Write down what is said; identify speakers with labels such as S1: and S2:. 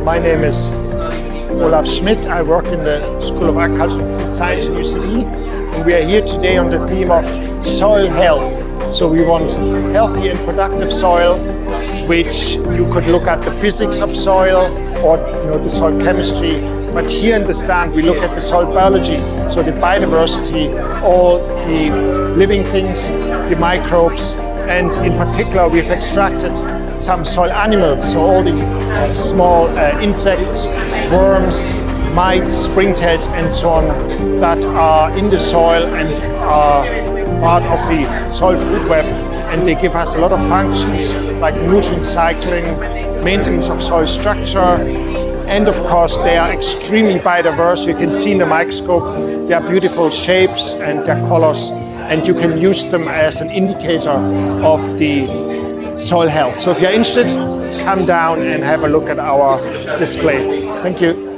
S1: My name is Olaf Schmidt. I work in the School of Agriculture and Food Science in UCD, and we are here today on the theme of soil health. So we want healthy and productive soil, which you could look at the physics of soil or the soil chemistry. But here in the stand we look at the soil biology, so the biodiversity, all the living things, the microbes, and in particular we've extracted some soil animals, so all the small insects, worms, mites, springtails and so on that are in the soil and are part of the soil food web, and they give us a lot of functions like nutrient cycling, maintenance of soil structure, and of course they are extremely biodiverse. You can see in the microscope they are beautiful shapes and their colors, and you can use them as an indicator of the soil health. So if you're interested, come down and have a look at our display. Thank you.